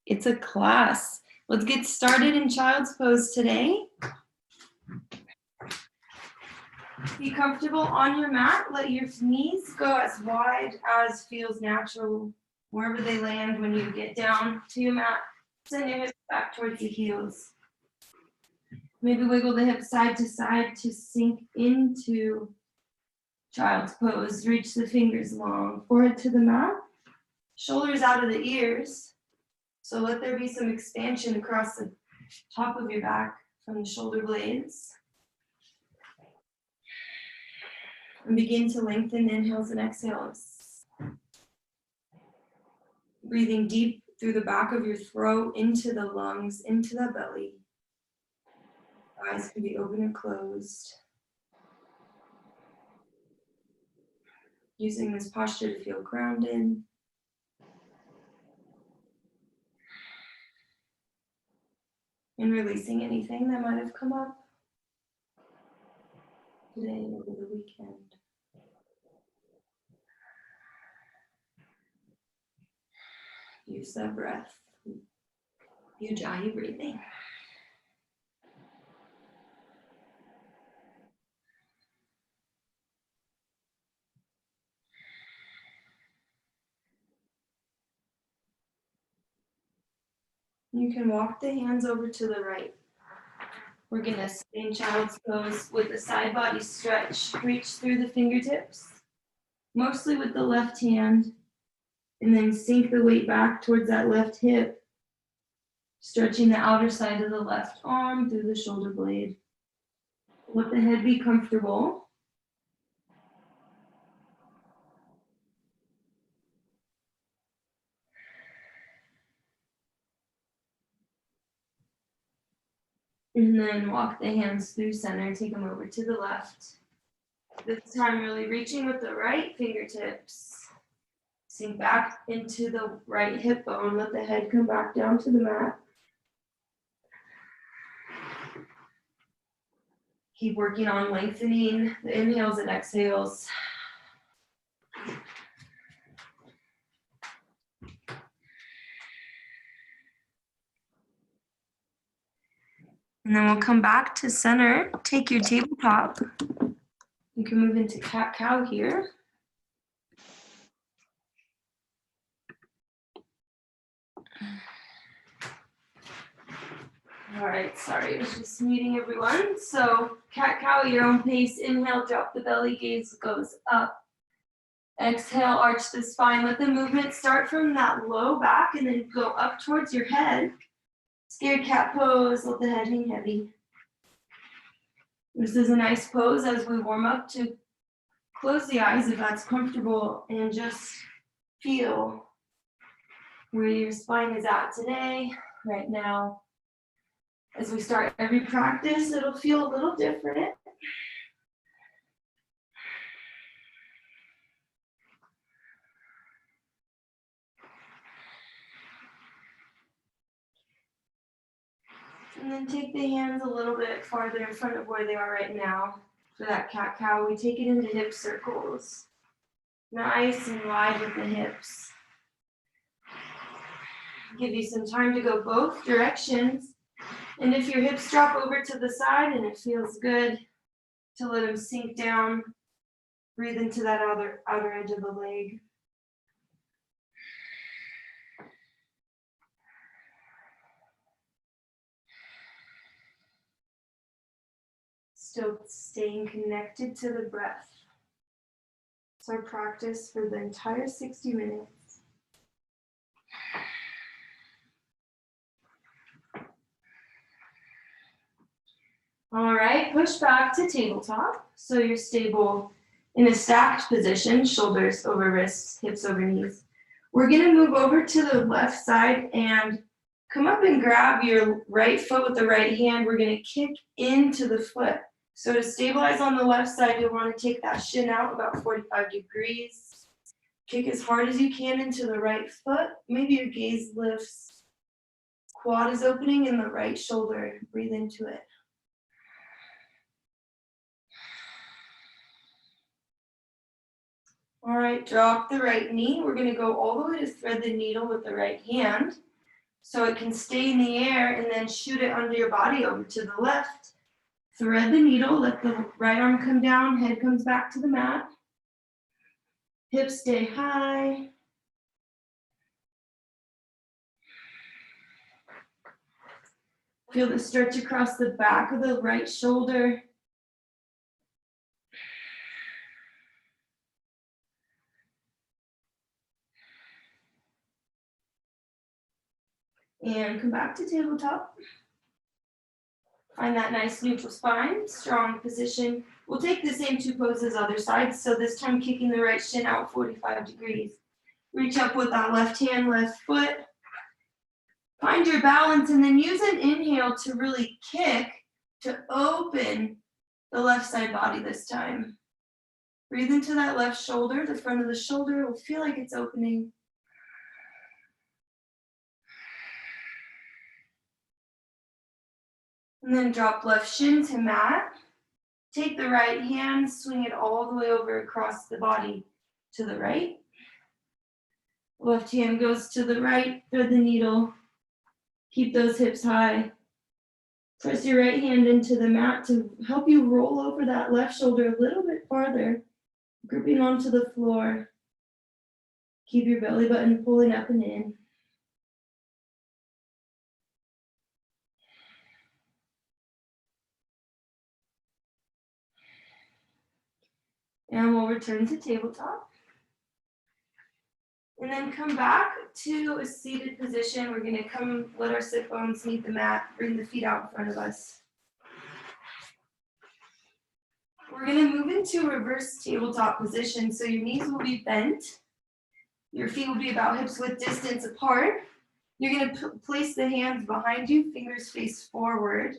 It's a class. Let's get started in child's pose today. Be comfortable on your mat. Let your knees go as wide as feels natural wherever they land when you get down to your mat. Send your hips back towards the heels. Maybe wiggle the hips side to side to sink into child's pose. Reach the fingers long. Forehead to the mat. Shoulders out of the ears. So let there be some expansion across the top of your back from the shoulder blades. And begin to lengthen inhales and exhales. Breathing deep through the back of your throat, into the lungs, into the belly. Eyes can be open or closed. Using this posture to feel grounded. And releasing anything that might have come up today over the weekend. Use that breath. Ujjayi breathing. You can walk the hands over to the right. We're gonna stay in child's pose with the side body stretch. Reach through the fingertips, mostly with the left hand, and then sink the weight back towards that left hip, stretching the outer side of the left arm through the shoulder blade. Let the head be comfortable. And then walk the hands through center, take them over to the left. This time really reaching with the right fingertips. Sink back into the right hip bone, let the head come back down to the mat. Keep working on lengthening the inhales and exhales. And then we'll come back to center. Take your tabletop. You can move into cat-cow here. All right, sorry, I was just meeting everyone. So cat-cow at your own pace. Inhale, drop the belly, gaze goes up. Exhale, arch the spine. Let the movement start from that low back and then go up towards your head. Scared cat pose, let the head hang heavy. This is a nice pose as we warm up to close the eyes if that's comfortable and just feel where your spine is at today, right now. As we start every practice, it'll feel a little different. And then take the hands a little bit farther in front of where they are right now. For that cat-cow, we take it into hip circles. Nice and wide with the hips. Give you some time to go both directions. And if your hips drop over to the side and it feels good, to let them sink down, breathe into that outer edge of the leg. Still staying connected to the breath. It's our practice for the entire 60 minutes. All right, push back to tabletop. So you're stable in a stacked position, shoulders over wrists, hips over knees. We're gonna move over to the left side and come up and grab your right foot with the right hand. We're gonna kick into the foot. So to stabilize on the left side, you'll want to take that shin out about 45 degrees. Kick as hard as you can into the right foot. Maybe your gaze lifts. Quad is opening in the right shoulder. Breathe into it. All right, drop the right knee. We're going to go all the way to thread the needle with the right hand. so it can stay in the air and then shoot it under your body over to the left. Thread the needle, let the right arm come down, head comes back to the mat. Hips stay high. Feel the stretch across the back of the right shoulder. And come back to tabletop. Find that nice neutral spine, strong position. We'll take the same two poses other sides, so this time kicking the right shin out 45 degrees. Reach up with that left hand, left foot. Find your balance and then use an inhale to really kick, to open the left side body this time. Breathe into that left shoulder, the front of the shoulder will feel like it's opening. And then drop left shin to mat. Take the right hand, swing it all the way over across the body to the right. Left hand goes to the right, thread the needle. Keep those hips high. Press your right hand into the mat to help you roll over that left shoulder a little bit farther, gripping onto the floor. Keep your belly button pulling up and in. And we'll return to tabletop. And then come back to a seated position. We're gonna come, let our sit bones meet the mat, bring the feet out in front of us. We're gonna move into reverse tabletop position. So your knees will be bent. Your feet will be about hips width distance apart. You're gonna place the hands behind you, fingers face forward.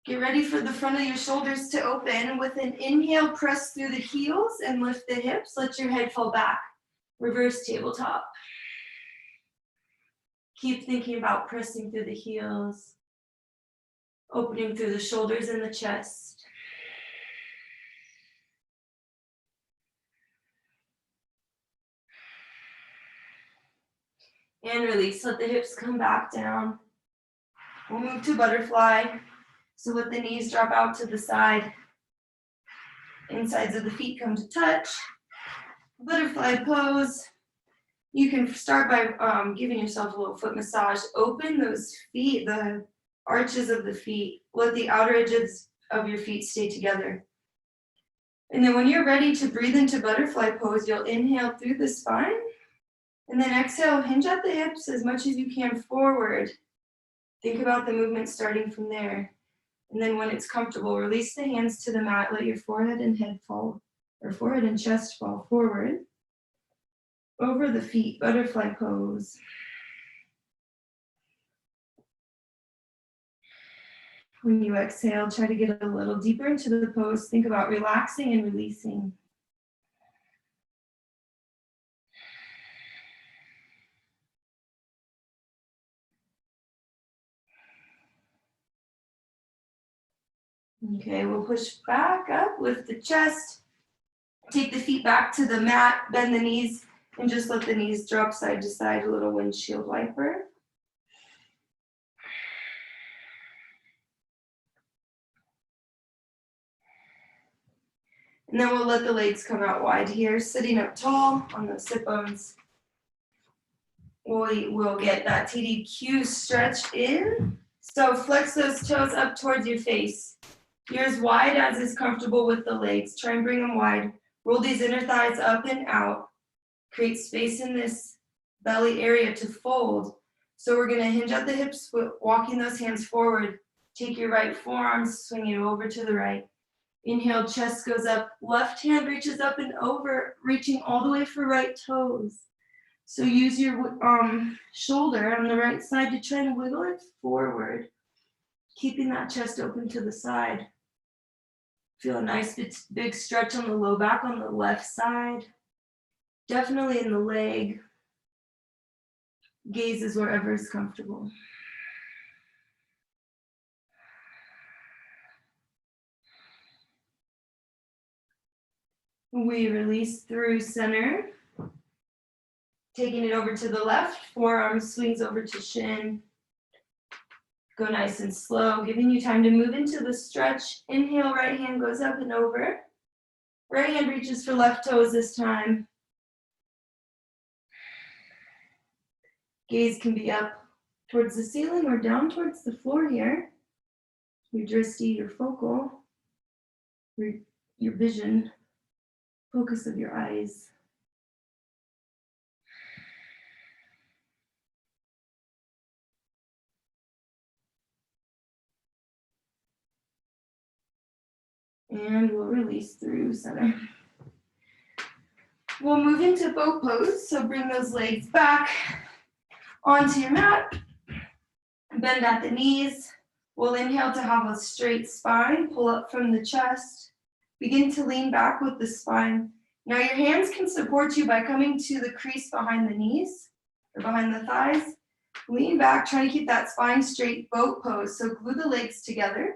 Get ready for the front of your shoulders to open. With an inhale, press through the heels and lift the hips. Let your head fall back. Reverse tabletop. Keep thinking about pressing through the heels, opening through the shoulders and the chest. And release, let the hips come back down. We'll move to butterfly. So let the knees drop out to the side. Insides of the feet come to touch. Butterfly pose. You can start by giving yourself a little foot massage. Open those feet, the arches of the feet. Let the outer edges of your feet stay together. And then when you're ready to breathe into butterfly pose, you'll inhale through the spine. And then exhale, hinge at the hips as much as you can forward. Think about the movement starting from there. And then when it's comfortable, release the hands to the mat. Let your forehead and head fall, or forehead and chest fall forward. Over the feet, butterfly pose. When you exhale, try to get a little deeper into the pose. Think about relaxing and releasing. Okay, we'll push back up, lift the chest. Take the feet back to the mat, bend the knees, and just let the knees drop side to side, a little windshield wiper. And then we'll let the legs come out wide here, sitting up tall on the sit bones. We'll get that TDQ stretch in. So flex those toes up towards your face. You're as wide as is comfortable with the legs. Try and bring them wide. Roll these inner thighs up and out. Create space in this belly area to fold. So we're gonna hinge at the hips, walking those hands forward. Take your right forearm, swing it over to the right. Inhale, chest goes up. Left hand reaches up and over, reaching all the way for right toes. So use your shoulder on the right side to try and wiggle it forward, keeping that chest open to the side. Feel a nice big stretch on the low back on the left side. Definitely in the leg. Gaze is wherever is comfortable. We release through center. Taking it over to the left, forearm swings over to shin. Go nice and slow, giving you time to move into the stretch. Inhale, right hand goes up and over. Right hand reaches for left toes this time. Gaze can be up towards the ceiling or down towards the floor here. Your drishti, your focal, your vision, focus of your eyes. And we'll release through center. We'll move into boat pose, so bring those legs back onto your mat. Bend at the knees. We'll inhale to have a straight spine, pull up from the chest. Begin to lean back with the spine. Now your hands can support you by coming to the crease behind the knees or behind the thighs. Lean back, trying to keep that spine straight, boat pose. So glue the legs together.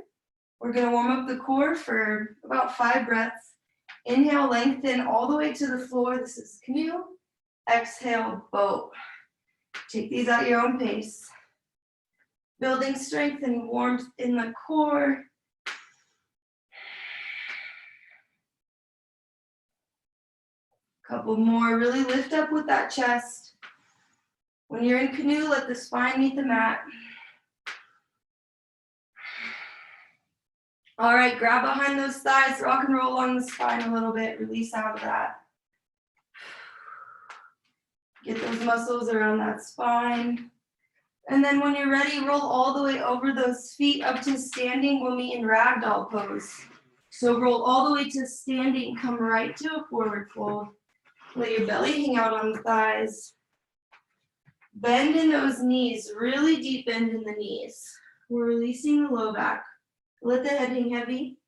We're gonna warm up the core for about 5 breaths. Inhale, lengthen all the way to the floor. This is canoe. Exhale, boat. Take these at your own pace. Building strength and warmth in the core. Couple more, really lift up with that chest. When you're in canoe, let the spine meet the mat. All right, grab behind those thighs, rock and roll along the spine a little bit, release out of that. Get those muscles around that spine. And then when you're ready, roll all the way over those feet up to standing. We'll meet in ragdoll pose. So roll all the way to standing, come right to a forward fold. Let your belly hang out on the thighs. Bend in those knees, really deep bend in the knees. We're releasing the low back. Let the head hang heavy.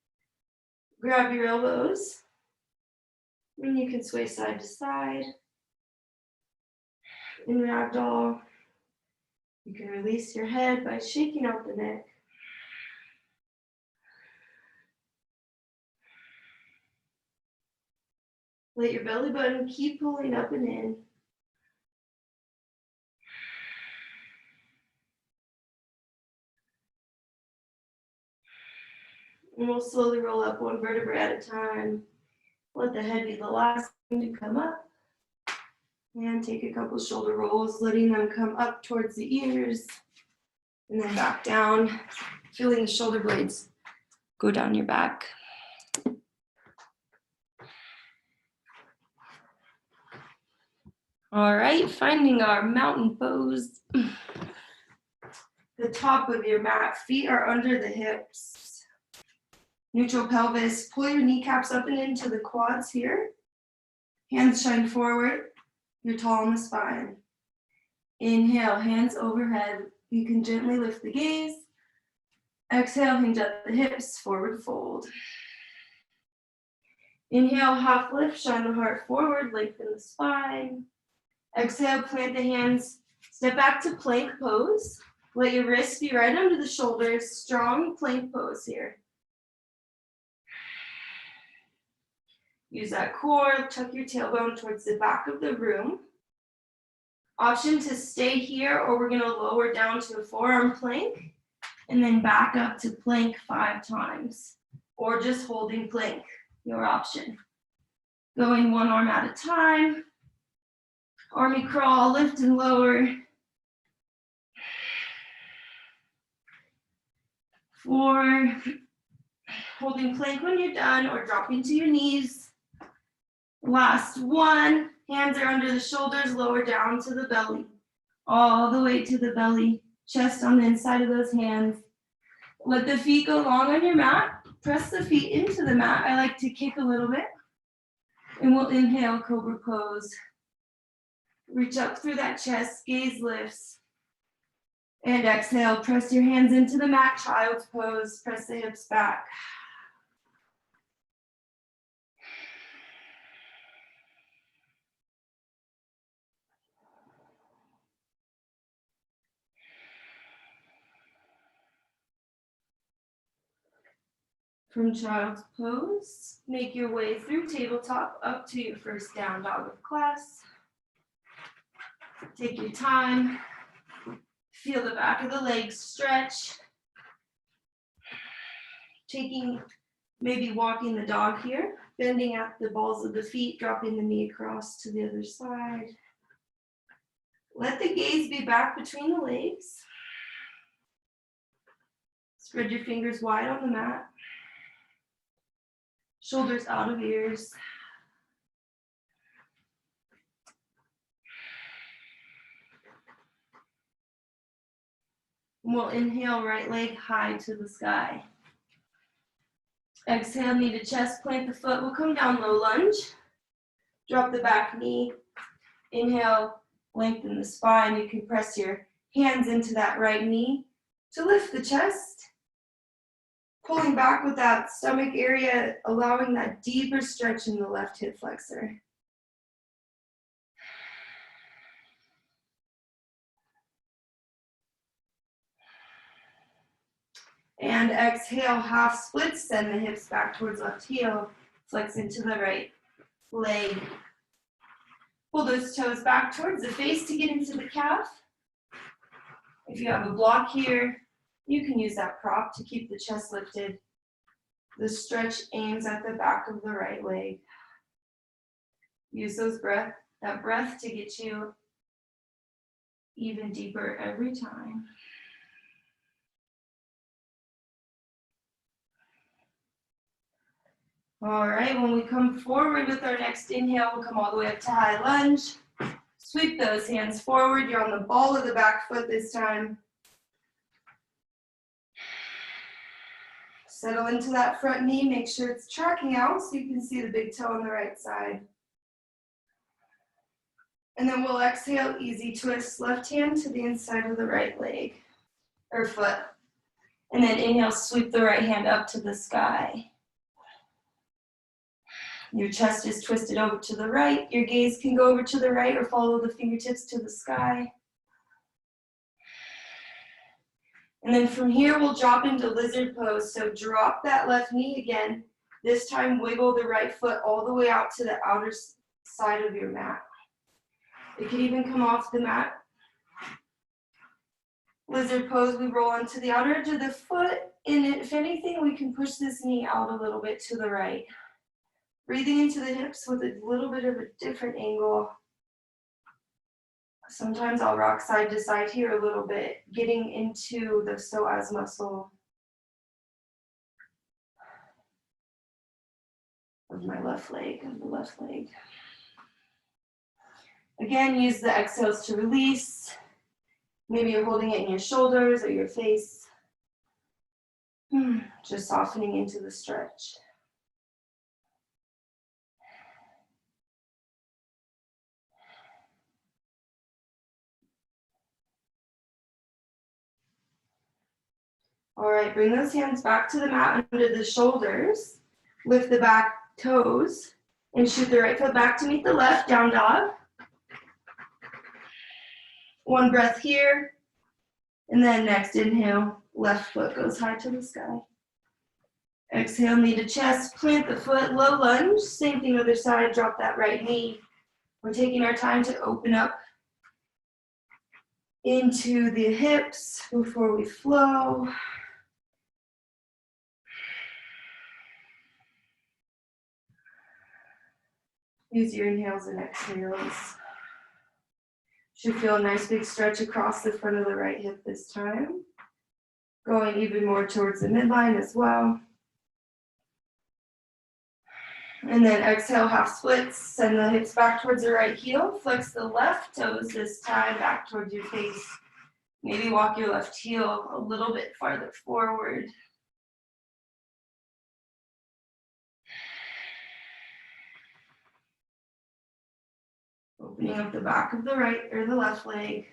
Grab your elbows. And you can sway side to side. In ragdoll, you can release your head by shaking out the neck. Let your belly button keep pulling up and in. And we'll slowly roll up one vertebra at a time. Let the head be the last thing to come up. And take a couple shoulder rolls, letting them come up towards the ears. And then back down, feeling the shoulder blades go down your back. All right, finding our mountain pose. The top of your mat, feet are under the hips. Neutral pelvis, pull your kneecaps up and into the quads here. Hands shine forward, you're tall on the spine. Inhale, hands overhead. You can gently lift the gaze. Exhale, hinge at the hips, forward fold. Inhale, half lift, shine the heart forward, lengthen the spine. Exhale, plant the hands, step back to plank pose. Let your wrists be right under the shoulders, strong plank pose here. Use that core, tuck your tailbone towards the back of the room. Option to stay here, or we're gonna lower down to a forearm plank and then back up to plank 5 times, or just holding plank, your option. Going one arm at a time. Army crawl, lift and lower. 4, holding plank when you're done, or dropping to your knees. Last 1, hands are under the shoulders, lower down to the belly. All the way to the belly, chest on the inside of those hands. Let the feet go long on your mat. Press the feet into the mat. I like to kick a little bit. And we'll inhale, cobra pose. Reach up through that chest, gaze lifts. And exhale, press your hands into the mat, child's pose, press the hips back. From child's pose, make your way through tabletop up to your first down dog of class. Take your time. Feel the back of the legs stretch. Maybe walking the dog here, bending at the balls of the feet, dropping the knee across to the other side. Let the gaze be back between the legs. Spread your fingers wide on the mat. Shoulders out of ears. We'll inhale, right leg high to the sky. Exhale, knee to chest, plant the foot. We'll come down low lunge. Drop the back knee. Inhale, lengthen the spine. You can press your hands into that right knee to lift the chest. Pulling back with that stomach area, allowing that deeper stretch in the left hip flexor. And exhale, half splits, send the hips back towards left heel, flex into the right leg. Pull those toes back towards the face to get into the calf. If you have a block here, you can use that prop to keep the chest lifted. The stretch aims at the back of the right leg. Use that breath to get you even deeper every time. All right, when we come forward with our next inhale, we'll come all the way up to high lunge. Sweep those hands forward. You're on the ball of the back foot this time. Settle into that front knee. Make sure it's tracking out so you can see the big toe on the right side. And then we'll exhale, easy twist, left hand to the inside of the right leg or foot. And then inhale, sweep the right hand up to the sky. Your chest is twisted over to the right. Your gaze can go over to the right or follow the fingertips to the sky. And then from here, we'll drop into lizard pose. So drop that left knee again. This time, wiggle the right foot all the way out to the outer side of your mat. It can even come off the mat. Lizard pose, we roll onto the outer edge of the foot. And if anything, we can push this knee out a little bit to the right. Breathing into the hips with a little bit of a different angle. Sometimes I'll rock side to side here a little bit, getting into the psoas muscle of my left leg, Again, use the exhales to release. Maybe you're holding it in your shoulders or your face. Just softening into the stretch. All right, bring those hands back to the mat under the shoulders. Lift the back toes and shoot the right foot back to meet the left, down dog. One breath here. And then next inhale, left foot goes high to the sky. Exhale, knee to chest, plant the foot, low lunge. Same thing other side, drop that right knee. We're taking our time to open up into the hips before we flow. Use your inhales and exhales. Should feel a nice big stretch across the front of the right hip this time. Going even more towards the midline as well. And then exhale, half splits. Send the hips back towards the right heel. Flex the left toes this time back towards your face. Maybe walk your left heel a little bit farther forward. Opening up the back of the right or the left leg.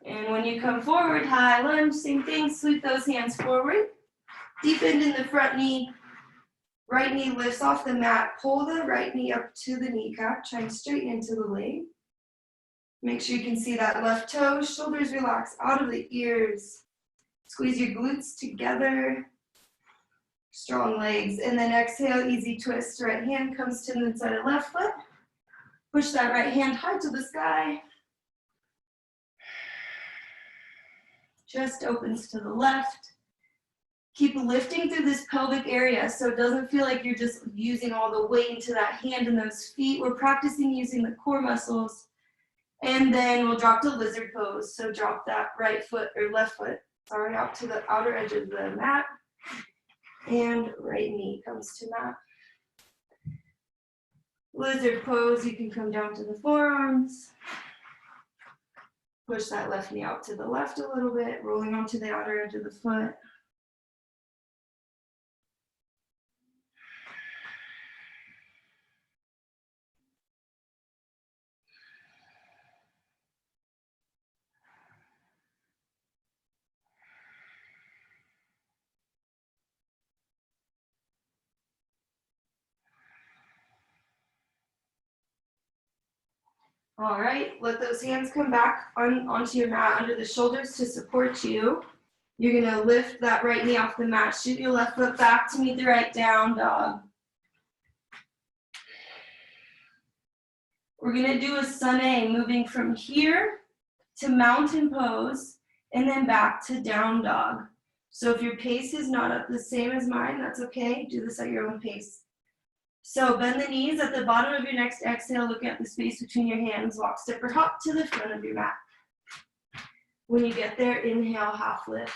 And when you come forward, high lunge, same thing, sweep those hands forward. Deep bend in the front knee. Right knee lifts off the mat. Pull the right knee up to the kneecap. Try and straighten into the leg. Make sure you can see that left toe. Shoulders relax out of the ears. Squeeze your glutes together. Strong legs. And then exhale, easy twist. Right hand comes to the inside of left foot. Push that right hand high to the sky. Chest opens to the left. Keep lifting through this pelvic area so it doesn't feel like you're just using all the weight into that hand and those feet. We're practicing using the core muscles. And then we'll drop to lizard pose. So drop that right foot or left foot, sorry, out to the outer edge of the mat. And right knee comes to mat. Lizard pose, you can come down to the forearms. Push that left knee out to the left a little bit, rolling onto the outer edge of the foot. All right, let those hands come back onto your mat under the shoulders to support you. You're gonna lift that right knee off the mat, shoot your left foot back to meet the right down dog. We're gonna do a sun, moving from here to mountain pose and then back to down dog. So if your pace is not up the same as mine, that's okay. Do this at your own pace. So bend the knees at the bottom of your next exhale, look at the space between your hands, walk, step, or hop to the front of your mat. When you get there, inhale, half lift.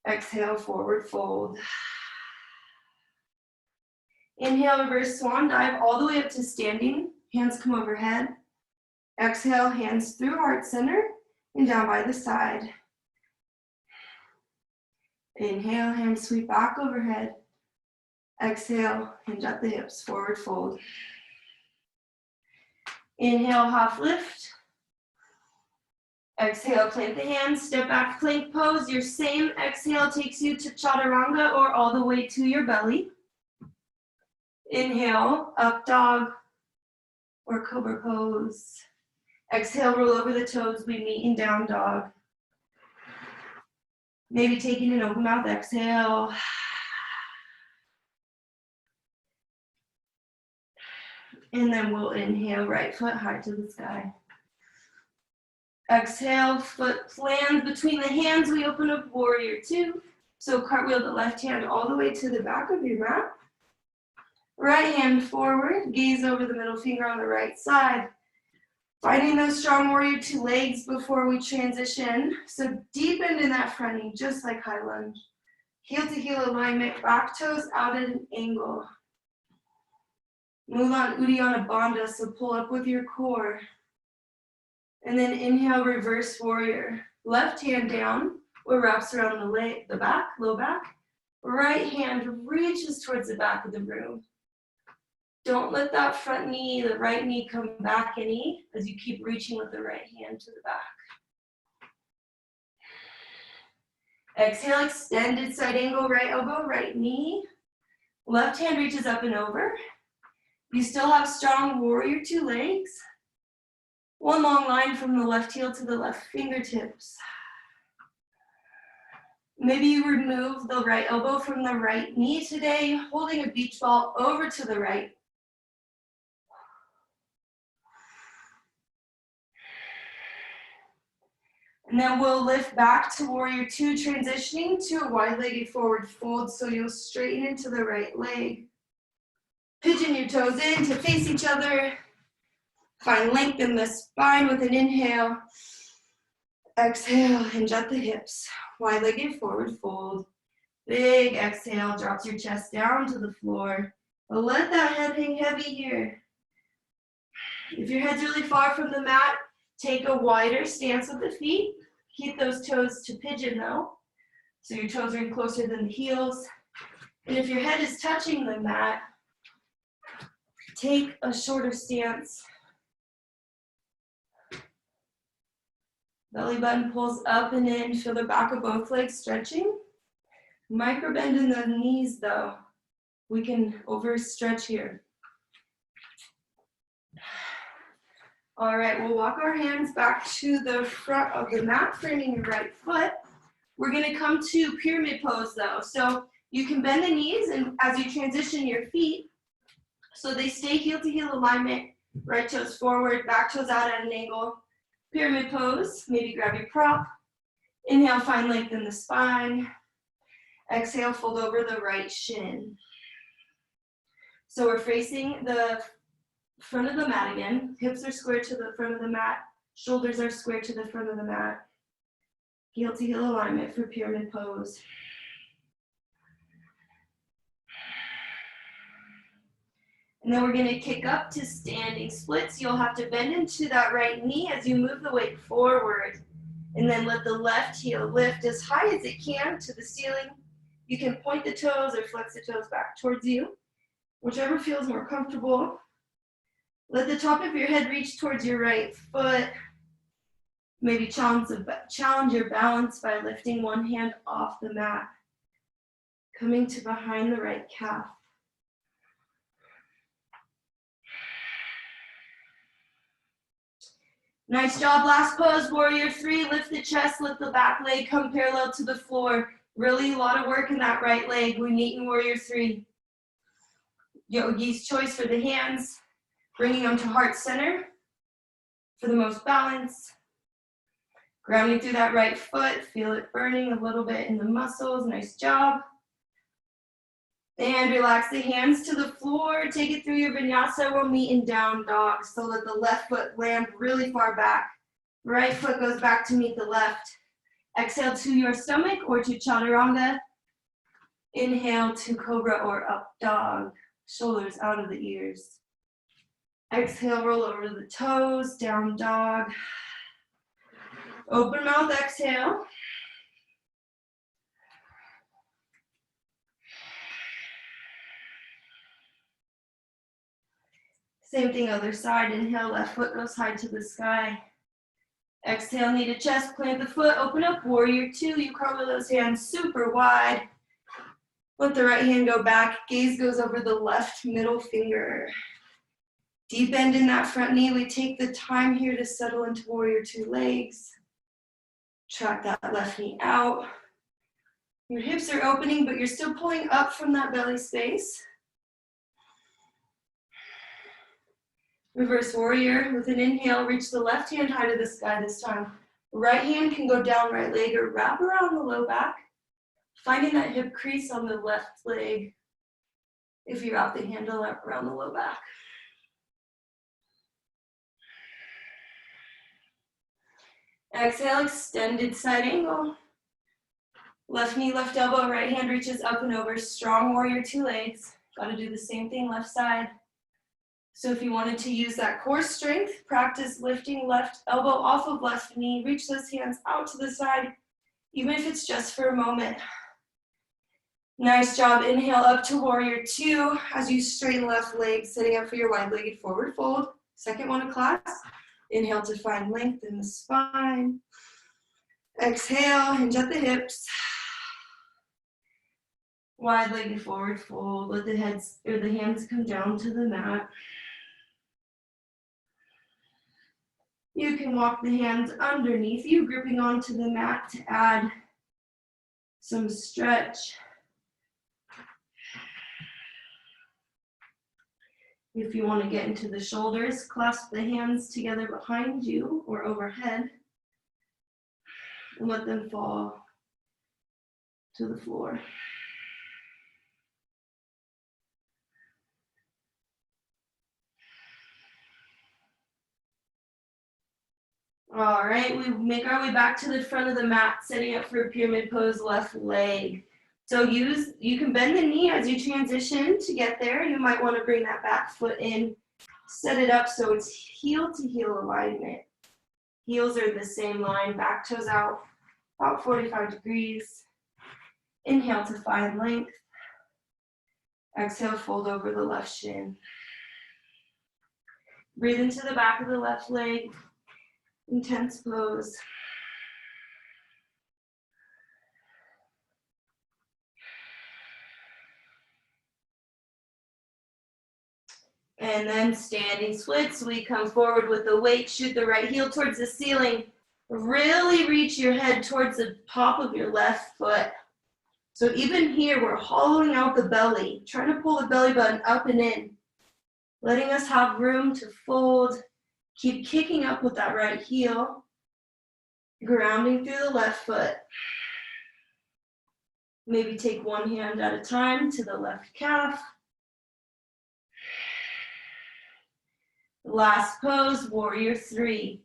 Exhale, forward fold. Inhale, reverse swan dive all the way up to standing. Hands come overhead. Exhale, hands through heart center and down by the side. Inhale, hands sweep back overhead. Exhale, hinge at the hips, forward fold. Inhale, half lift. Exhale, plant the hands, step back, plank pose. Your same exhale takes you to chaturanga or all the way to your belly. Inhale, up dog or cobra pose. Exhale, roll over the toes, we meet in down dog. Maybe taking an open mouth exhale. And then we'll inhale, right foot high to the sky. Exhale, foot plans between the hands. We open up warrior two. So cartwheel the left hand all the way to the back of your mat. Right hand forward, gaze over the middle finger on the right side. Finding those strong warrior two legs before we transition. So deep into that front knee, just like high lunge. Heel to heel alignment, back toes out at an angle. Move on Uddiyana Bandha, so pull up with your core. And then inhale, reverse warrior. Left hand down, or wraps around the back, low back. Right hand reaches towards the back of the room. Don't let that front knee, the right knee, come back any as you keep reaching with the right hand to the back. Exhale, extended side angle, right elbow, right knee. Left hand reaches up and over. You still have strong warrior two legs. One long line from the left heel to the left fingertips. Maybe you remove the right elbow from the right knee today, holding a beach ball over to the right. And then we'll lift back to warrior two, transitioning to a wide-legged forward fold, so you'll straighten into the right leg. Pigeon your toes in to face each other. Find length in the spine with an inhale. Exhale, hinge at the hips. Wide-legged forward fold. Big exhale, drops your chest down to the floor. But let that head hang heavy here. If your head's really far from the mat, take a wider stance with the feet. Keep those toes to pigeon though. So your toes are in closer than the heels. And if your head is touching the mat, take a shorter stance. Belly button pulls up and in. Feel the back of both legs stretching. Micro bend in the knees though. We can overstretch here. All right, we'll walk our hands back to the front of the mat, framing your right foot. We're gonna come to pyramid pose though. So you can bend the knees and as you transition your feet, so they stay heel to heel alignment, right toes forward, back toes out at an angle. Pyramid pose, maybe grab your prop. Inhale, find length in the spine. Exhale, fold over the right shin. So we're facing the front of the mat again. Hips are square to the front of the mat. Shoulders are square to the front of the mat. Heel to heel alignment for pyramid pose. And then we're gonna kick up to standing splits. You'll have to bend into that right knee as you move the weight forward. And then let the left heel lift as high as it can to the ceiling. You can point the toes or flex the toes back towards you, whichever feels more comfortable. Let the top of your head reach towards your right foot. Maybe challenge your balance by lifting one hand off the mat, coming to behind the right calf. Nice job, last pose, warrior three. Lift the chest, lift the back leg, come parallel to the floor. Really a lot of work in that right leg. We meet in warrior three. Yogi's choice for the hands, bringing them to heart center for the most balance. Grounding through that right foot, feel it burning a little bit in the muscles, nice job. And relax the hands to the floor, take it through your vinyasa. We'll meet in down dog. So let the left foot land really far back. Right foot goes back to meet the left. Exhale to your stomach or to chaturanga. Inhale to cobra or up dog. Shoulders out of the ears. Exhale, roll over the toes, down dog. Open mouth, exhale. Same thing, other side. Inhale, left foot goes high to the sky. Exhale, knee to chest, plant the foot, open up, warrior two. You curl those hands super wide. Let the right hand go back. Gaze goes over the left middle finger. Deep bend in that front knee. We take the time here to settle into warrior two legs. Track that left knee out. Your hips are opening, but you're still pulling up from that belly space. Reverse warrior. With an inhale, reach the left hand high to the sky this time. Right hand can go down right leg or wrap around the low back. Finding that hip crease on the left leg if you wrap the handle around the low back. Exhale, extended side angle. Left knee, left elbow, right hand reaches up and over. Strong warrior two legs. Got to do the same thing left side. So if you wanted to use that core strength, practice lifting left elbow off of left knee. Reach those hands out to the side, even if it's just for a moment. Nice job. Inhale up to warrior two as you straighten left leg, setting up for your wide-legged forward fold. Second one of class. Inhale to find length in the spine. Exhale, hinge at the hips. Wide-legged forward fold. Let the heads or the hands come down to the mat. You can walk the hands underneath you, gripping onto the mat to add some stretch. If you want to get into the shoulders, clasp the hands together behind you or overhead and let them fall to the floor. All right, we make our way back to the front of the mat, setting up for a pyramid pose, left leg. So you can bend the knee as you transition to get there. You might want to bring that back foot in, set it up so it's heel to heel alignment. Heels are the same line, back toes out, about 45 degrees. Inhale to find length. Exhale, fold over the left shin. Breathe into the back of the left leg. Intense pose. And then standing splits. We come forward with the weight, shoot the right heel towards the ceiling. Really reach your head towards the top of your left foot. So even here, we're hollowing out the belly, trying to pull the belly button up and in, letting us have room to fold. Keep kicking up with that right heel, grounding through the left foot. Maybe take one hand at a time to the left calf. Last pose, warrior three.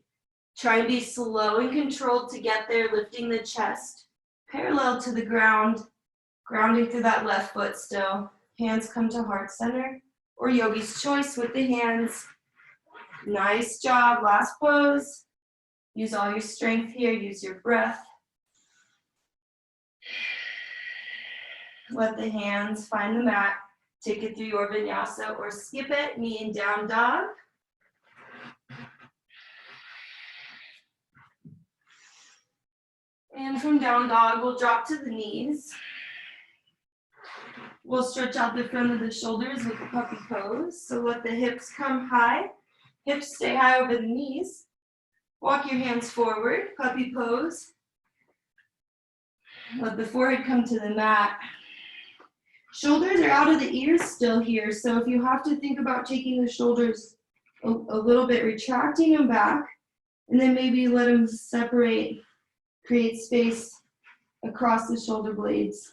Try to be slow and controlled to get there, lifting the chest parallel to the ground, grounding through that left foot still. Hands come to heart center or yogi's choice with the hands. Nice job, last pose. Use all your strength here, use your breath. Let the hands find the mat. Take it through your vinyasa or skip it, knee and down dog. And from down dog, we'll drop to the knees. We'll stretch out the front of the shoulders with the puppy pose. So let the hips come high. Hips stay high over the knees. Walk your hands forward, puppy pose. Let the forehead come to the mat. Shoulders are out of the ears still here, so if you have to think about taking the shoulders a little bit, retracting them back, and then maybe let them separate, create space across the shoulder blades.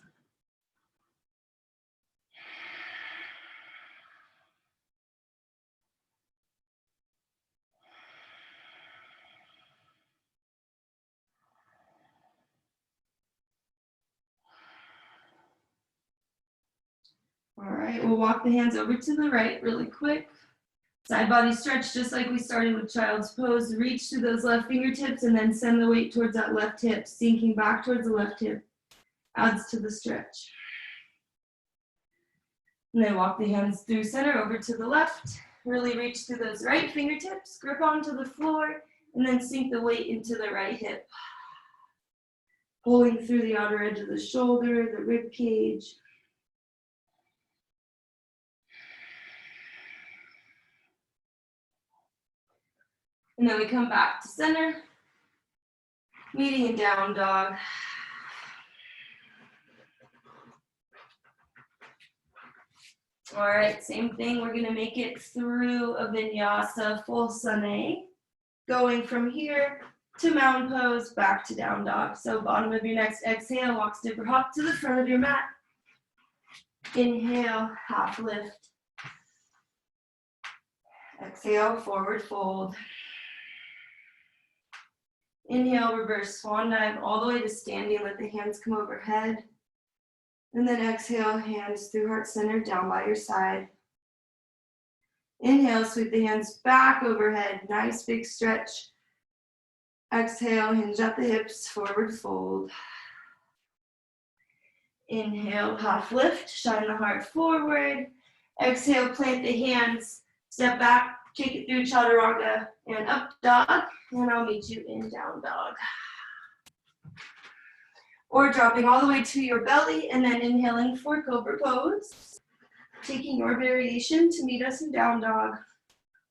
All right, we'll walk the hands over to the right really quick. Side body stretch, just like we started with child's pose. Reach to those left fingertips and then send the weight towards that left hip, sinking back towards the left hip. Adds to the stretch. And then walk the hands through center over to the left. Really reach through those right fingertips, grip onto the floor, and then sink the weight into the right hip. Pulling through the outer edge of the shoulder, the rib cage. And then we come back to center, meeting in down dog. All right, same thing. We're gonna make it through a vinyasa full sunny, going from here to mountain pose, back to down dog. So bottom of your next exhale, walk, step, or hop to the front of your mat. Inhale, half lift. Exhale, forward fold. Inhale, reverse swan dive all the way to standing. Let the hands come overhead. And then exhale, hands through heart center, down by your side. Inhale, sweep the hands back overhead. Nice big stretch. Exhale, hinge at the hips, forward fold. Inhale, half lift, shine the heart forward. Exhale, plant the hands, step back, take it through chaturanga and up dog, and I'll meet you in down dog. Or dropping all the way to your belly and then inhaling for cobra pose. Taking your variation to meet us in down dog,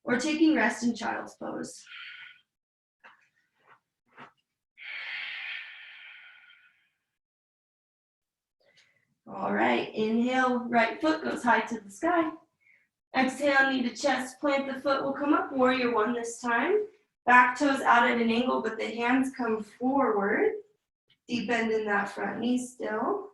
or taking rest in child's pose. All right, inhale, right foot goes high to the sky. Exhale, knee to chest, plant the foot, will come up, warrior one this time. Back toes out at an angle, but the hands come forward. Deep bend in that front knee still.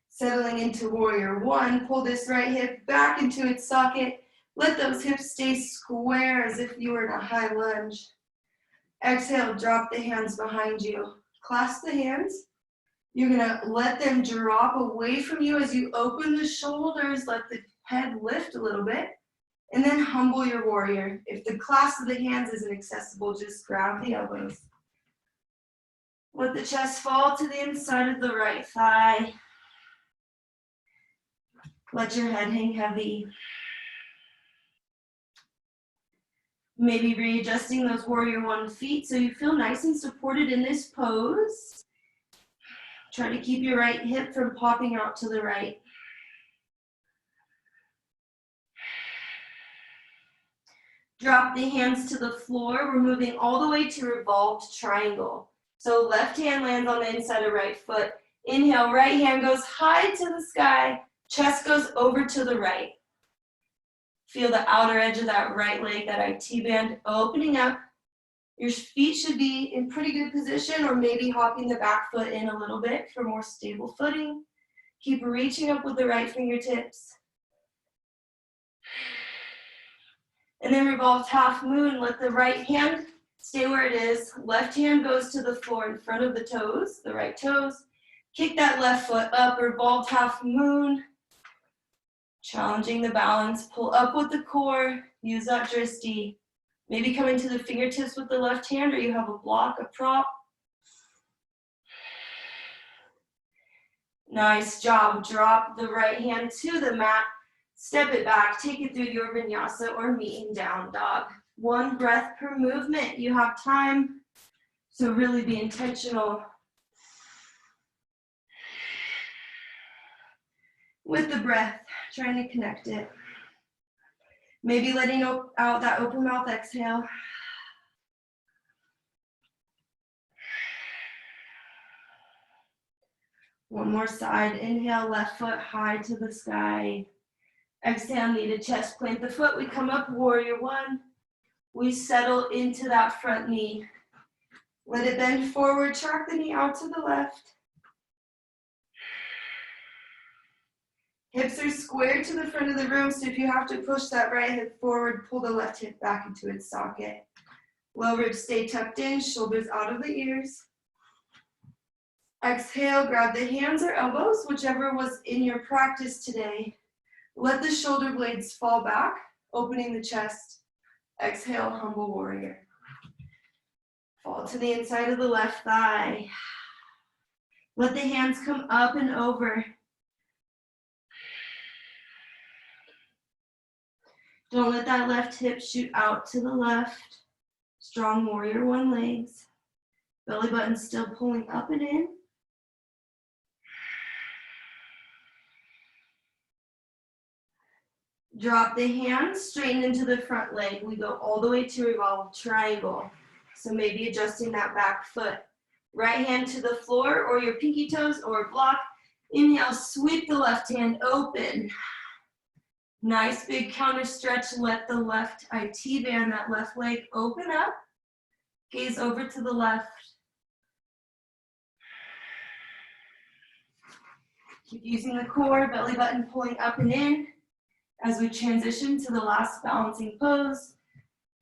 Settling into warrior one, pull this right hip back into its socket. Let those hips stay square as if you were in a high lunge. Exhale, drop the hands behind you. Clasp the hands. You're gonna let them drop away from you as you open the shoulders, let the head lift a little bit, and then humble your warrior. If the clasp of the hands isn't accessible, just grab the elbows. Let the chest fall to the inside of the right thigh. Let your head hang heavy. Maybe readjusting those warrior one feet so you feel nice and supported in this pose. Try to keep your right hip from popping out to the right. Drop the hands to the floor. We're moving all the way to revolved triangle. So left hand lands on the inside of right foot. Inhale, right hand goes high to the sky. Chest goes over to the right. Feel the outer edge of that right leg, that IT band opening up. Your feet should be in pretty good position, or maybe hopping the back foot in a little bit for more stable footing. Keep reaching up with the right fingertips. And then revolved half moon. Let the right hand stay where it is. Left hand goes to the floor in front of the toes, the right toes. Kick that left foot up, revolved half moon. Challenging the balance. Pull up with the core. Use that drishti. Maybe come into the fingertips with the left hand, or you have a block, a prop. Nice job. Drop the right hand to the mat. Step it back. Take it through your vinyasa or meeting down dog. 1 breath per movement. You have time, so really be intentional with the breath, trying to connect it. Maybe letting out that open mouth exhale. One more side. Inhale, left foot high to the sky. Exhale, knee to chest, plant the foot. We come up, warrior 1. We settle into that front knee. Let it bend forward, track the knee out to the left. Hips are squared to the front of the room, so if you have to push that right hip forward, pull the left hip back into its socket. Low ribs stay tucked in, shoulders out of the ears. Exhale, grab the hands or elbows, whichever was in your practice today. Let the shoulder blades fall back, opening the chest. Exhale, humble warrior. Fall to the inside of the left thigh. Let the hands come up and over. Don't let that left hip shoot out to the left. Strong warrior 1 legs. Belly button still pulling up and in. Drop the hands, straighten into the front leg. We go all the way to revolved triangle. So maybe adjusting that back foot. Right hand to the floor or your pinky toes or block. Inhale, sweep the left hand open. Nice big counter stretch. Let the left IT band, that left leg, open up. Gaze over to the left. Keep using the core, belly button pulling up and in as we transition to the last balancing pose.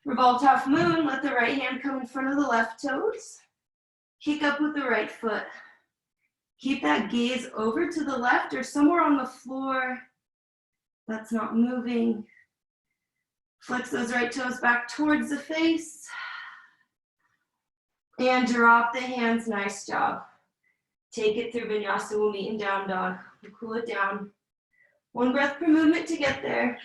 Revolved half moon. Let the right hand come in front of the left toes. Kick up with the right foot. Keep that gaze over to the left or somewhere on the floor that's not moving. Flex those right toes back towards the face. And drop the hands, nice job. Take it through Vinyasa, we'll meet in down dog. We'll cool it down. 1 breath per movement to get there.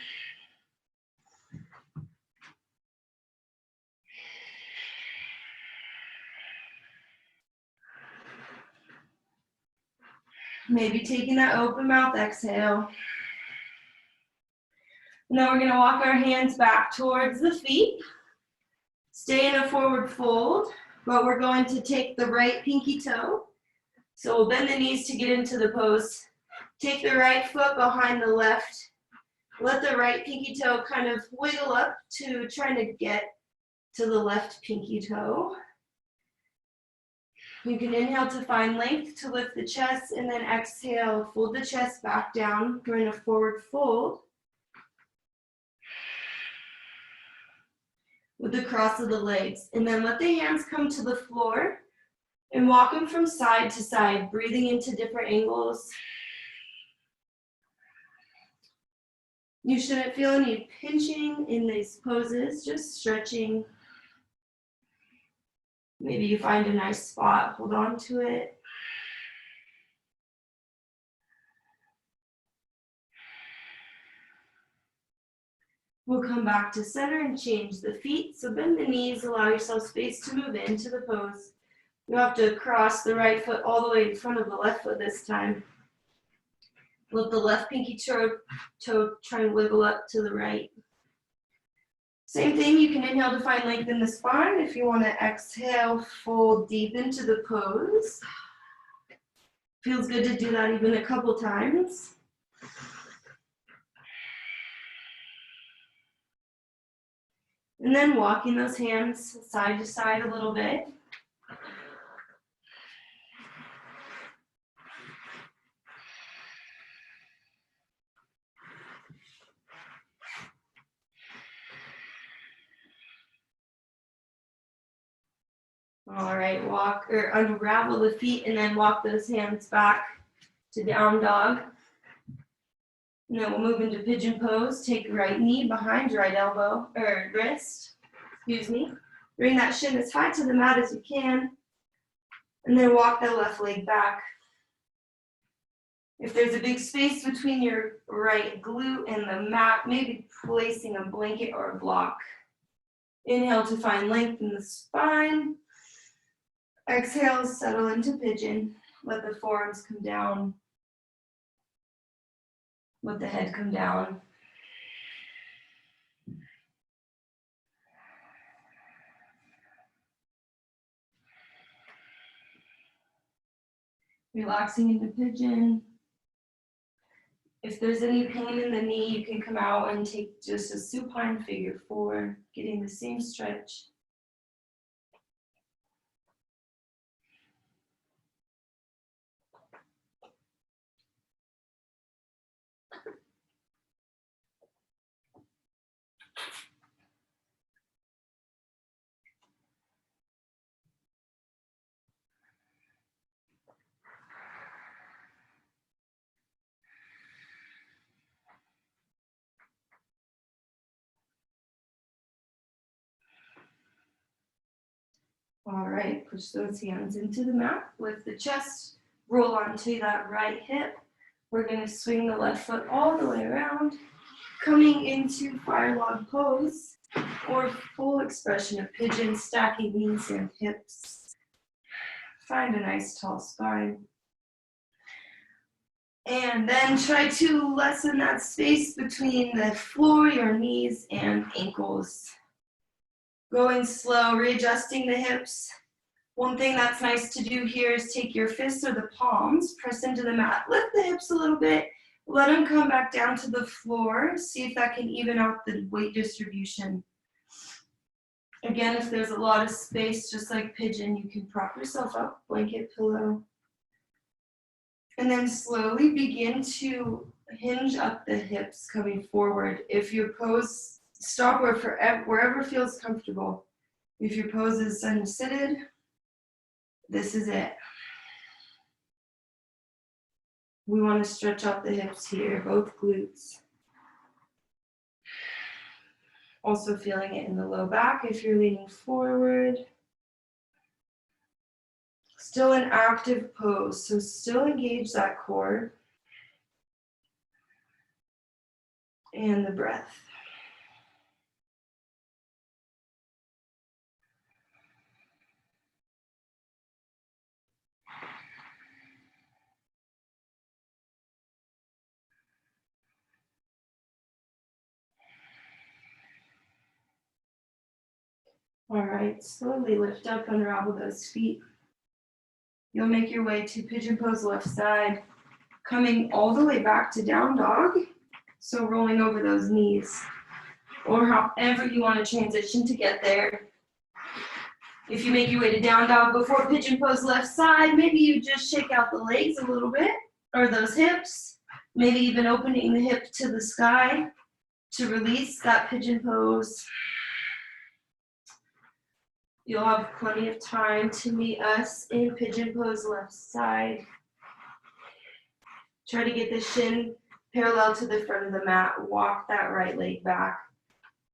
Maybe taking that open mouth exhale. Now we're gonna walk our hands back towards the feet. Stay in a forward fold, but we're going to take the right pinky toe. So we'll bend the knees to get into the pose. Take the right foot behind the left. Let the right pinky toe kind of wiggle up to trying to get to the left pinky toe. You can inhale to find length to lift the chest, and then exhale, fold the chest back down. We're in a forward fold with the cross of the legs. And then let the hands come to the floor and walk them from side to side, breathing into different angles. You shouldn't feel any pinching in these poses, just stretching. Maybe you find a nice spot, hold on to it. We'll come back to center and change the feet. So bend the knees, allow yourself space to move into the pose. You have to cross the right foot all the way in front of the left foot this time. Let the left pinky toe try and wiggle up to the right. Same thing, you can inhale to find length in the spine. If you want to exhale, fold deep into the pose. Feels good to do that even a couple times. And then walking those hands side to side a little bit. All right, walk or unravel the feet and then walk those hands back to down dog. And then we'll move into pigeon pose. Take your right knee behind your right elbow or wrist, excuse me. Bring that shin as high to the mat as you can. And then walk that left leg back. If there's a big space between your right glute and the mat, maybe placing a blanket or a block. Inhale to find length in the spine. Exhale, settle into pigeon. Let the forearms come down. Let the head come down. Relaxing into pigeon. If there's any pain in the knee, you can come out and take just a supine figure four, getting the same stretch. All right, push those hands into the mat. Lift the chest, roll onto that right hip. We're going to swing the left foot all the way around, coming into fire log pose or full expression of pigeon, stacking knees and hips. Find a nice tall spine. And then try to lessen that space between the floor, your knees, and ankles. Going slow, readjusting the hips. One thing that's nice to do here is take your fists or the palms, press into the mat, lift the hips a little bit, let them come back down to the floor. See if that can even out the weight distribution. Again, if there's a lot of space, just like pigeon, you can prop yourself up, blanket, pillow. And then slowly begin to hinge up the hips coming forward. If your pose, stop wherever feels comfortable. If your pose is sun-seated, this is it. We want to stretch out the hips here, both glutes. Also feeling it in the low back if you're leaning forward. Still an active pose, so still engage that core and the breath. All right, slowly lift up, unravel those feet. You'll make your way to pigeon pose left side, coming all the way back to down dog. So rolling over those knees, or however you want to transition to get there. If you make your way to down dog before pigeon pose left side, maybe you just shake out the legs a little bit, or those hips, maybe even opening the hip to the sky to release that pigeon pose. You'll have plenty of time to meet us in pigeon pose left side. Try to get the shin parallel to the front of the mat. Walk that right leg back.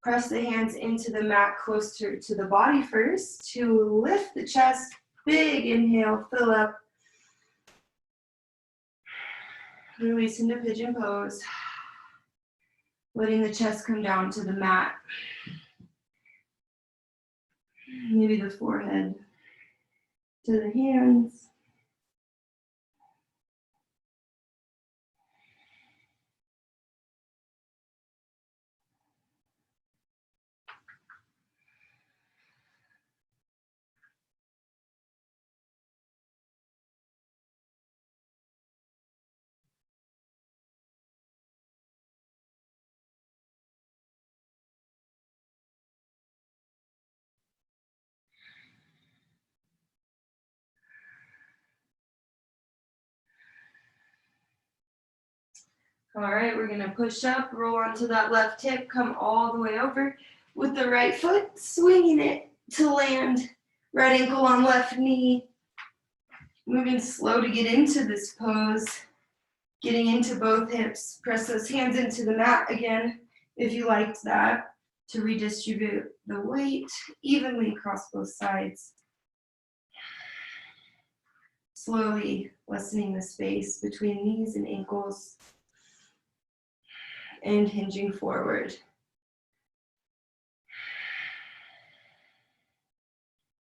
Press the hands into the mat closer to the body first to lift the chest. Big inhale, fill up. Release into pigeon pose. Letting the chest come down to the mat. Maybe the forehead to the hands. All right, we're gonna push up, roll onto that left hip, come all the way over with the right foot, swinging it to land. Right ankle on left knee. Moving slow to get into this pose. Getting into both hips. Press those hands into the mat again, if you liked that, to redistribute the weight evenly across both sides. Slowly lessening the space between knees and ankles and hinging forward.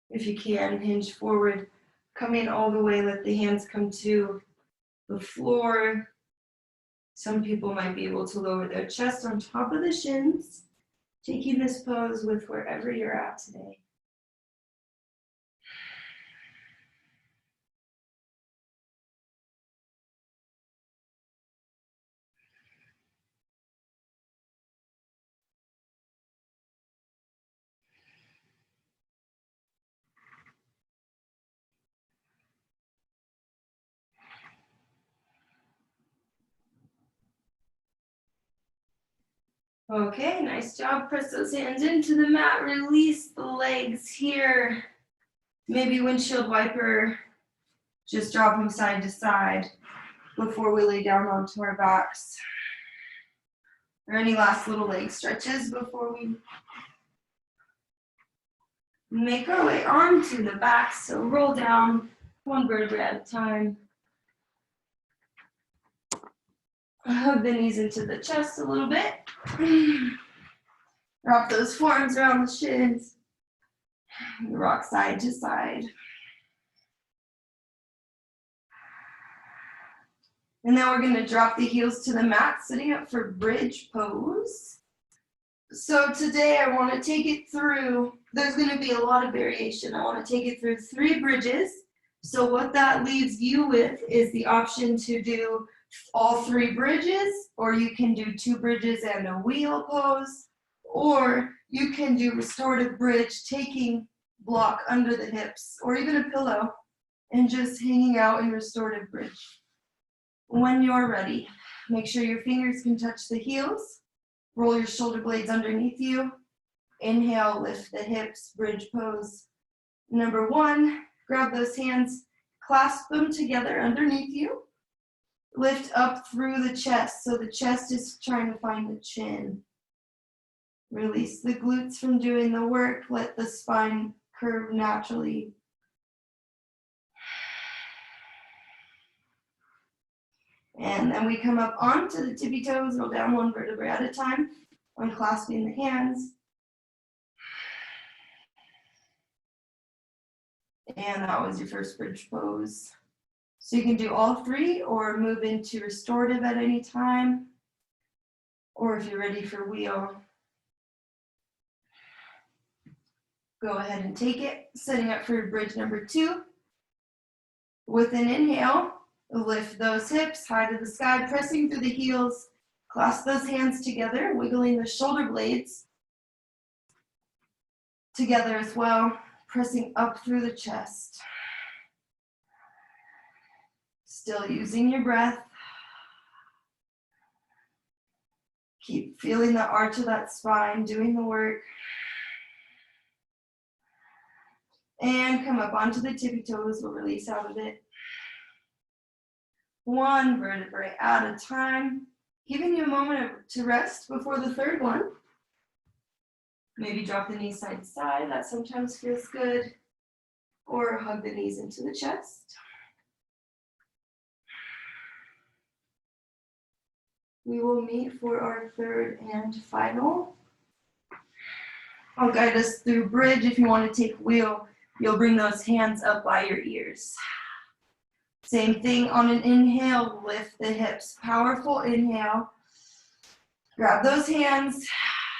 If you can, hinge forward, coming all the way, let the hands come to the floor. Some people might be able to lower their chest on top of the shins, taking this pose with wherever you're at today. Okay, nice job. Press those hands into the mat. Release the legs here. Maybe windshield wiper. Just drop them side to side before we lay down onto our backs. Or any last little leg stretches before we make our way onto the back. So roll down one vertebra at a time. Hug the knees into the chest a little bit. Wrap those forearms around the shins. Rock side to side. And then we're going to drop the heels to the mat, sitting up for bridge pose. So today I want to take it through, there's going to be a lot of variation. I want to take it through 3 bridges. So what that leaves you with is the option to do all 3 bridges, or you can do 2 bridges and a wheel pose, or you can do restorative bridge, taking block under the hips, or even a pillow, and just hanging out in restorative bridge. When you're ready, make sure your fingers can touch the heels. Roll your shoulder blades underneath you. Inhale, lift the hips, bridge pose. Number 1, grab those hands, clasp them together underneath you. Lift up through the chest, so the chest is trying to find the chin. Release the glutes from doing the work. Let the spine curve naturally. And then we come up onto the tippy toes, roll down one vertebra at a time, unclasping the hands. And that was your first bridge pose. So you can do all 3 or move into restorative at any time. Or if you're ready for wheel, go ahead and take it. Setting up for bridge number 2. With an inhale, lift those hips high to the sky, pressing through the heels. Clasp those hands together, wiggling the shoulder blades together as well, pressing up through the chest. Still using your breath. Keep feeling the arch of that spine, doing the work. And come up onto the tippy toes, we'll release out of it. 1 vertebrae at a time, giving you a moment to rest before the 3rd one. Maybe drop the knees side to side, that sometimes feels good. Or hug the knees into the chest. We will meet for our 3rd and final. I'll guide us through bridge. If you want to take wheel, you'll bring those hands up by your ears. Same thing on an inhale, lift the hips. Powerful inhale. Grab those hands.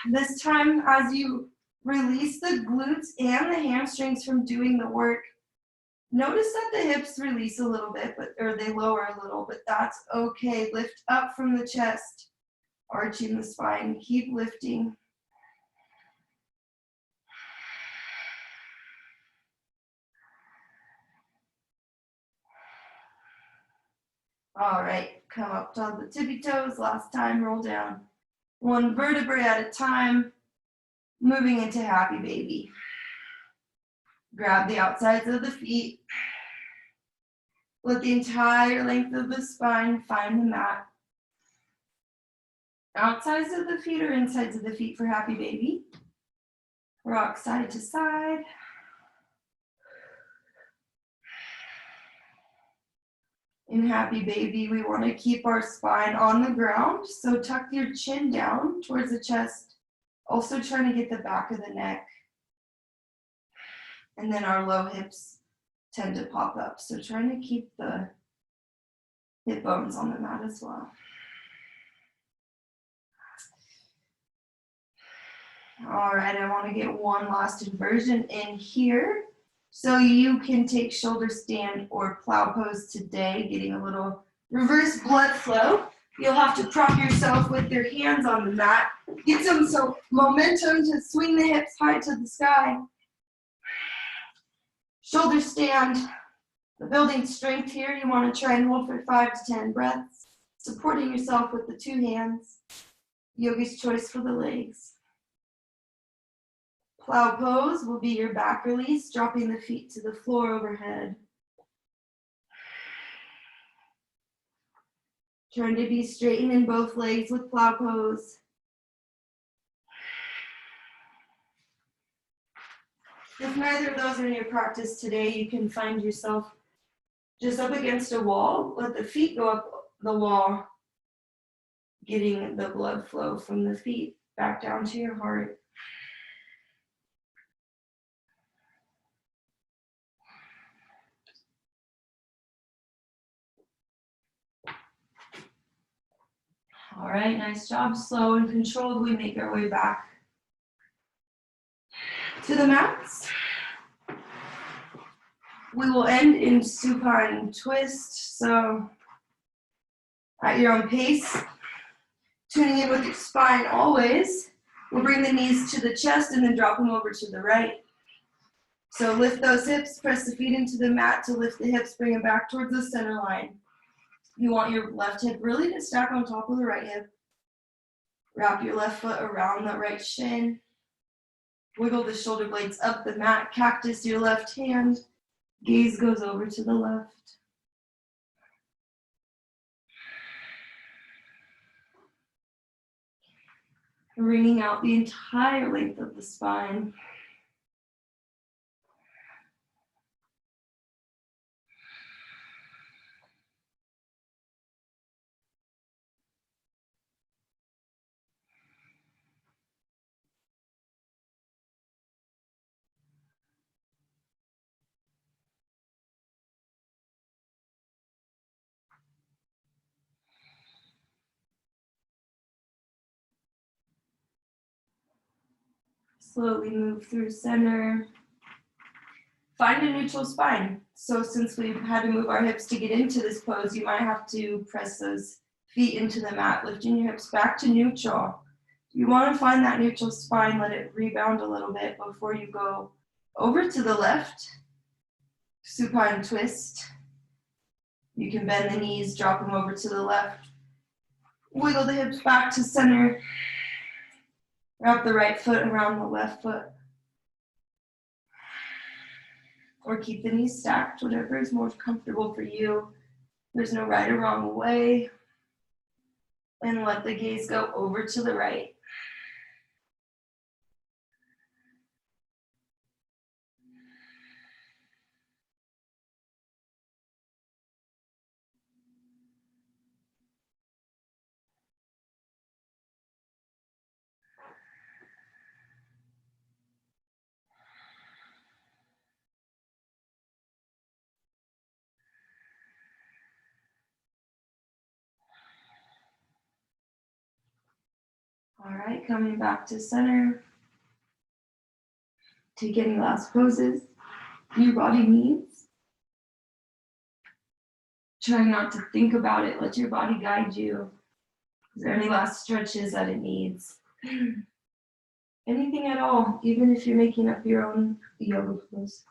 This time, as you release the glutes and the hamstrings from doing the work, notice that the hips release a little bit, or they lower a little, but that's okay. Lift up from the chest, arching the spine. Keep lifting. All right, Come up to the tippy toes. Last time, roll down. One vertebrae at a time, moving into happy baby. Grab the outsides of the feet. Let the entire length of the spine find the mat. Outsides of the feet or insides of the feet for happy baby. Rock side to side. In happy baby, we want to keep our spine on the ground. So tuck your chin down towards the chest. Also trying to get the back of the neck. And then our low hips tend to pop up. So trying to keep the hip bones on the mat as well. All right, I want to get one last inversion in here. So you can take shoulder stand or plow pose today, getting a little reverse blood flow. You'll have to prop yourself with your hands on the mat. Get some momentum to swing the hips high to the sky. Shoulder stand. The building strength here, you want to try and hold for 5 to 10 breaths, supporting yourself with the 2 hands. Yogi's choice for the legs. Plow pose will be your back release, dropping the feet to the floor overhead. Trying to be straightened in both legs with plow pose. If neither of those are in your practice today, you can find yourself just up against a wall. Let the feet go up the wall, getting the blood flow from the feet back down to your heart. All right, nice job. Slow and controlled, we make our way back to the mats. We will end in supine twist, so at your own pace, tuning in with your spine always. We'll bring the knees to the chest and then drop them over to the right. So lift those hips, press the feet into the mat to lift the hips, bring them back towards the center line. You want your left hip really to stack on top of the right hip. Wrap your left foot around the right shin. Wiggle the shoulder blades up the mat, cactus your left hand. Gaze goes over to the left. Wringing out the entire length of the spine. Slowly move through center. Find a neutral spine. So since we've had to move our hips to get into this pose, you might have to press those feet into the mat, lifting your hips back to neutral. You want to find that neutral spine, let it rebound a little bit before you go over to the left. Supine twist. You can bend the knees, drop them over to the left. Wiggle the hips back to center. Wrap the right foot around the left foot. Or keep the knees stacked, whatever is more comfortable for you. There's no right or wrong way. And let the gaze go over to the right. All right, coming back to center. Take any last poses your body needs. Try not to think about it. Let your body guide you. Is there any last stretches that it needs? Anything at all, even if you're making up your own yoga pose.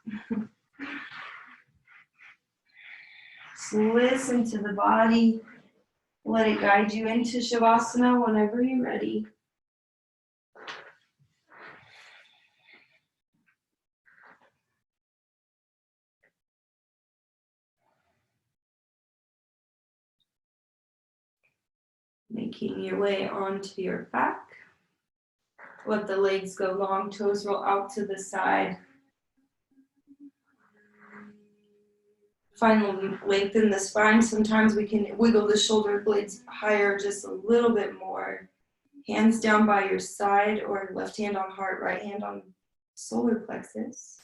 Just listen to the body. Let it guide you into Shavasana whenever you're ready. Making your way onto your back. Let the legs go long, toes roll out to the side. Finally, lengthen the spine. Sometimes we can wiggle the shoulder blades higher just a little bit more. Hands down by your side, or left hand on heart, right hand on solar plexus.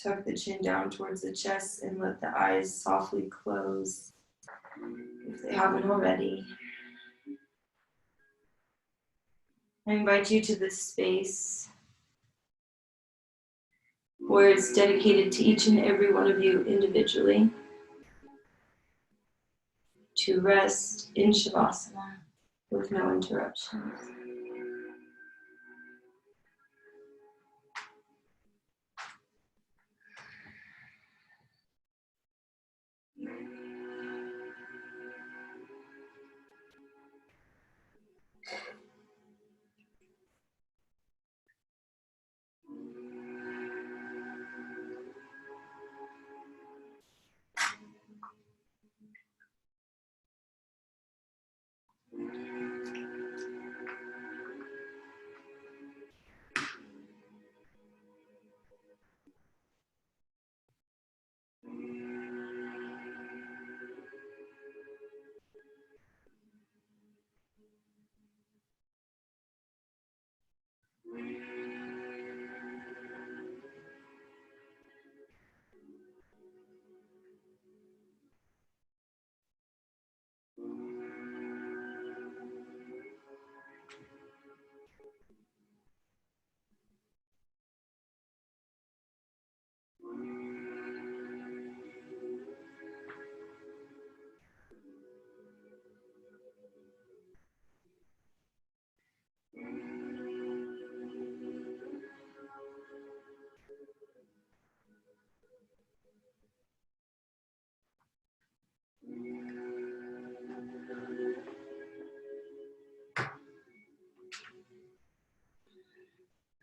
Tuck the chin down towards the chest and let the eyes softly close if they haven't already. I invite you to this space where it's dedicated to each and every one of you individually to rest in Shavasana with no interruptions.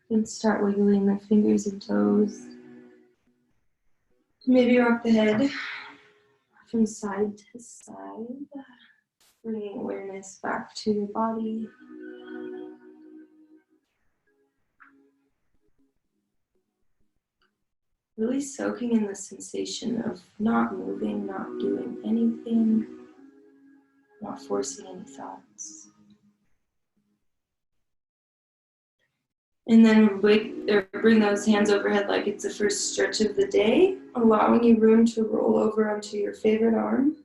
And start wiggling the fingers and toes. Maybe rock the head from side to side, bringing awareness back to your body. Really soaking in the sensation of not moving, not doing anything, not forcing any thoughts. And then bring those hands overhead like it's the first stretch of the day, allowing you room to roll over onto your favorite arm,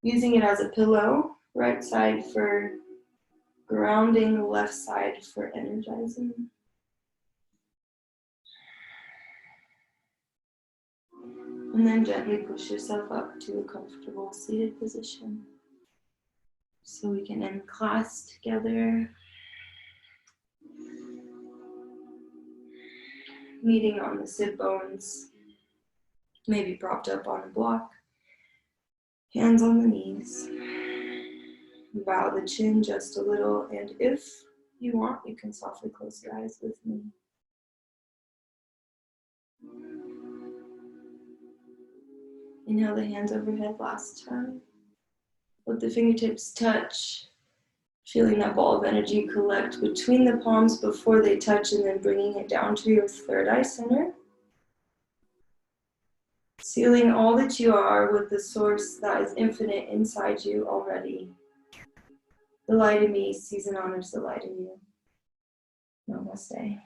using it as a pillow, right side for grounding, left side for energizing. And then gently push yourself up to a comfortable seated position. So we can end class together. Meeting on the sit bones, maybe propped up on a block. Hands on the knees. Bow the chin just a little, and if you want, you can softly close your eyes with me. Inhale the hands overhead last time. Let the fingertips touch, feeling that ball of energy collect between the palms before they touch, and then bringing it down to your third eye center. Sealing all that you are with the source that is infinite inside you already. The light in me sees and honors the light in you. Namaste.